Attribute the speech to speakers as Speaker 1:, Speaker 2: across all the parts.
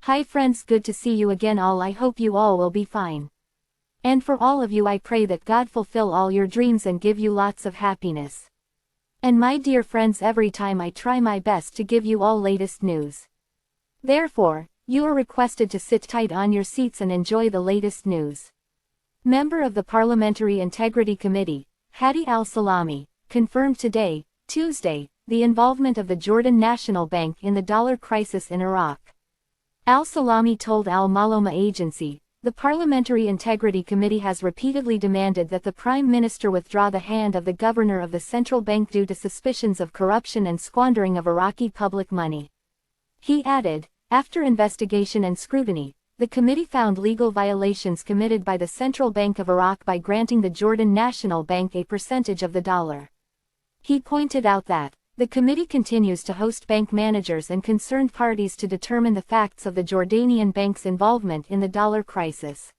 Speaker 1: Hi friends, good to see you again all. I hope you all will be fine. And for all of you I pray that God fulfill all your dreams and give you lots of happiness. And my dear friends, every time I try my best to give you all latest news. Therefore, you are requested to sit tight on your seats and enjoy the latest news. Member of the Parliamentary Integrity Committee, Hadi al-Salami, confirmed today, Tuesday, the involvement of the Jordan National Bank in the dollar crisis in Iraq. Al-Salami told Al-Maloma Agency, the Parliamentary Integrity Committee has repeatedly demanded that the Prime Minister withdraw the hand of the governor of the central bank due to suspicions of corruption and squandering of Iraqi public money. He added, after investigation and scrutiny, the committee found legal violations committed by the Central Bank of Iraq by granting the Jordan National Bank a percentage of the dollar. He pointed out that, the committee continues to host bank managers and concerned parties to determine the facts of the Jordanian bank's involvement in the dollar crisis.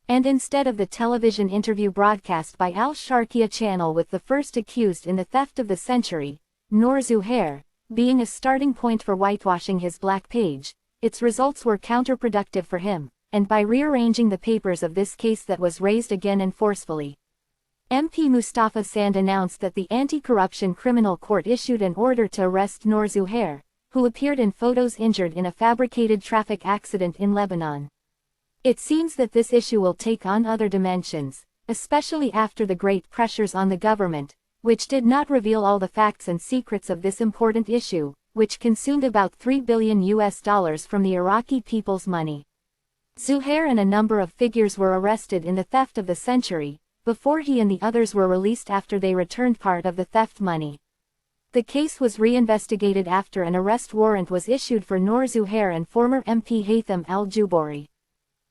Speaker 1: And instead of the television interview broadcast by Al-Sharqiya channel with the first accused in the theft of the century, Noor Zuhair, being a starting point for whitewashing his black page, its results were counterproductive for him, and by rearranging the papers of this case that was raised again and forcefully. MP Mustafa Sand announced that the Anti-Corruption Criminal Court issued an order to arrest Noor Zuhair, who appeared in photos injured in a fabricated traffic accident in Lebanon. It seems that this issue will take on other dimensions, especially after the great pressures on the government, which did not reveal all the facts and secrets of this important issue, which consumed about $3 billion from the Iraqi people's money. Zuhair and a number of figures were arrested in the theft of the century, before he and the others were released after they returned part of the theft money. The case was reinvestigated after an arrest warrant was issued for Noor Zuhair and former MP Haytham al-Jubouri.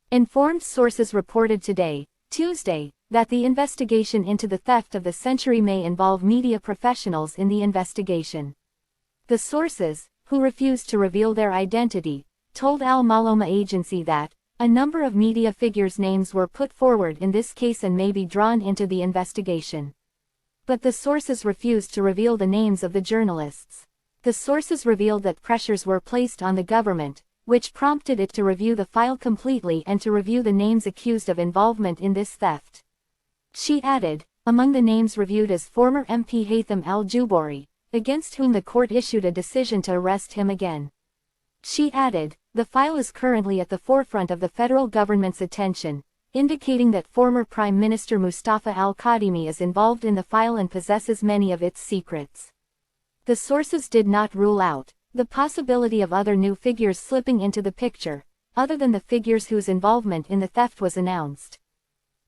Speaker 1: Informed sources reported today, Tuesday, that the investigation into the theft of the century may involve media professionals in the investigation. The sources, who refused to reveal their identity, told Al-Maloma Agency that, a number of media figures' names were put forward in this case and may be drawn into the investigation. But the sources refused to reveal the names of the journalists. The sources revealed that pressures were placed on the government, which prompted it to review the file completely and to review the names accused of involvement in this theft. She added, among the names reviewed is former MP Haytham al-Jubouri, against whom the court issued a decision to arrest him again. She added, the file is currently at the forefront of the federal government's attention, indicating that former Prime Minister Mustafa al-Kadhimi is involved in the file and possesses many of its secrets. The sources did not rule out the possibility of other new figures slipping into the picture, other than the figures whose involvement in the theft was announced.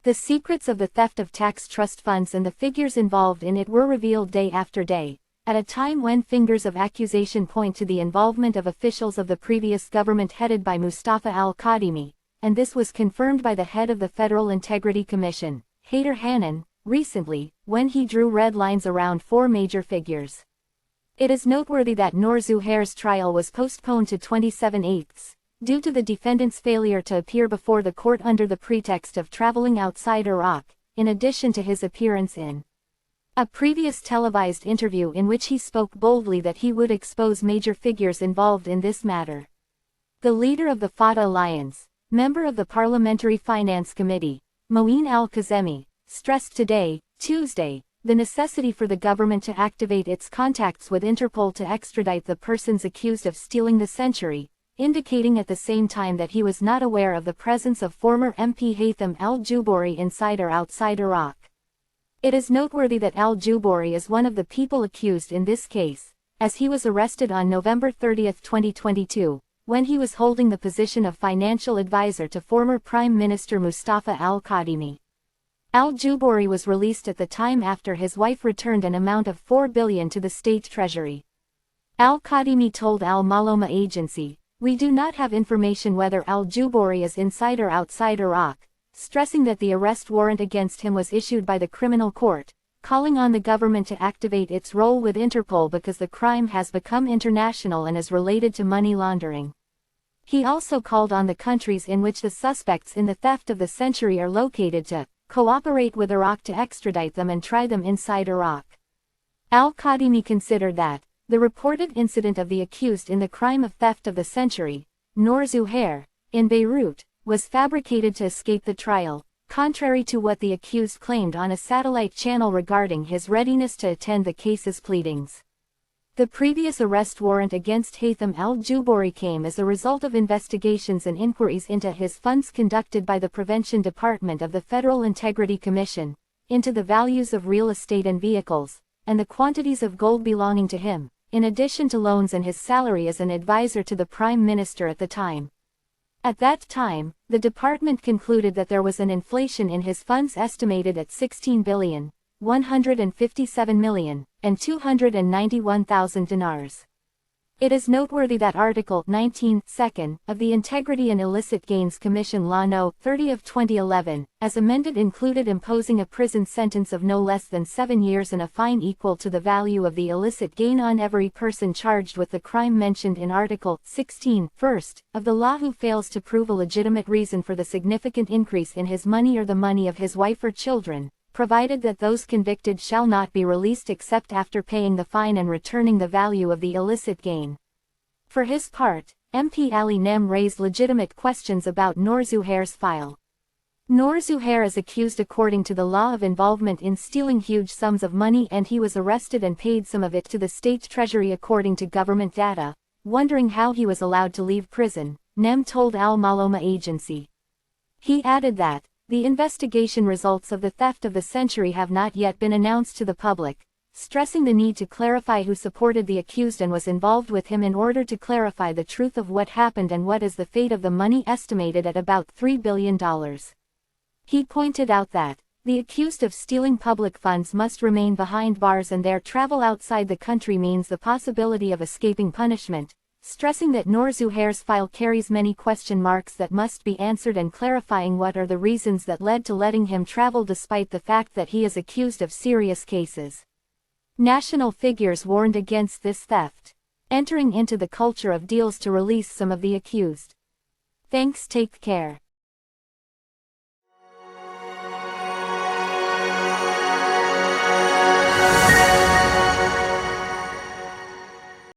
Speaker 1: The secrets of the theft of tax trust funds and the figures involved in it were revealed day after day, at a time when fingers of accusation point to the involvement of officials of the previous government headed by Mustafa al-Kadhimi, and this was confirmed by the head of the Federal Integrity Commission, Haider Hanan, recently, when he drew red lines around four major figures. It is noteworthy that Noor Zuhair's trial was postponed to 27/8, due to the defendant's failure to appear before the court under the pretext of traveling outside Iraq, in addition to his appearance in a previous televised interview in which he spoke boldly that he would expose major figures involved in this matter. The leader of the Fatah Alliance, member of the Parliamentary Finance Committee, Moeen al-Kazemi, stressed today, Tuesday, the necessity for the government to activate its contacts with Interpol to extradite the persons accused of stealing the century, indicating at the same time that he was not aware of the presence of former MP Haytham al-Jubouri inside or outside Iraq. It is noteworthy that al-Jubouri is one of the people accused in this case, as he was arrested on November 30, 2022, when he was holding the position of financial advisor to former Prime Minister Mustafa al-Kadhimi. Al-Jubouri was released at the time after his wife returned an amount of $4 billion to the state treasury. Al-Kadhimi told Al-Maloma Agency, "We do not have information whether al-Jubouri is inside or outside Iraq," stressing that the arrest warrant against him was issued by the criminal court, calling on the government to activate its role with Interpol because the crime has become international and is related to money laundering. He also called on the countries in which the suspects in the theft of the century are located to cooperate with Iraq to extradite them and try them inside Iraq. Al-Kadhimi considered that the reported incident of the accused in the crime of theft of the century Noor Zuhair, in Beirut, was fabricated to escape the trial, contrary to what the accused claimed on a satellite channel regarding his readiness to attend the case's pleadings. The previous arrest warrant against Haytham al-Jubouri came as a result of investigations and inquiries into his funds conducted by the Prevention Department of the Federal Integrity Commission, into the values of real estate and vehicles, and the quantities of gold belonging to him, in addition to loans and his salary as an advisor to the Prime Minister at the time. At that time, the department concluded that there was an inflation in his funds estimated at 16 billion, 157 million, and 291,000 dinars. It is noteworthy that Article 19, Second, of the Integrity and Illicit Gains Commission Law No. 30 of 2011, as amended included imposing a prison sentence of no less than 7 years and a fine equal to the value of the illicit gain on every person charged with the crime mentioned in Article 16, First, of the law who fails to prove a legitimate reason for the significant increase in his money or the money of his wife or children, provided that those convicted shall not be released except after paying the fine and returning the value of the illicit gain. For his part, MP Ali Nem raised legitimate questions about Noor Zuhair's file. Noor Zuhair is accused according to the law of involvement in stealing huge sums of money, and he was arrested and paid some of it to the state treasury according to government data. Wondering how he was allowed to leave prison, Nem told Al Maloma agency. He added that the investigation results of the theft of the century have not yet been announced to the public, stressing the need to clarify who supported the accused and was involved with him in order to clarify the truth of what happened and what is the fate of the money estimated at about $3 billion. He pointed out that the accused of stealing public funds must remain behind bars and their travel outside the country means the possibility of escaping punishment, stressing that Noor Zuhair's file carries many question marks that must be answered and clarifying what are the reasons that led to letting him travel despite the fact that he is accused of serious cases. National figures warned against this theft, entering into the culture of deals to release some of the accused. Thanks, take care.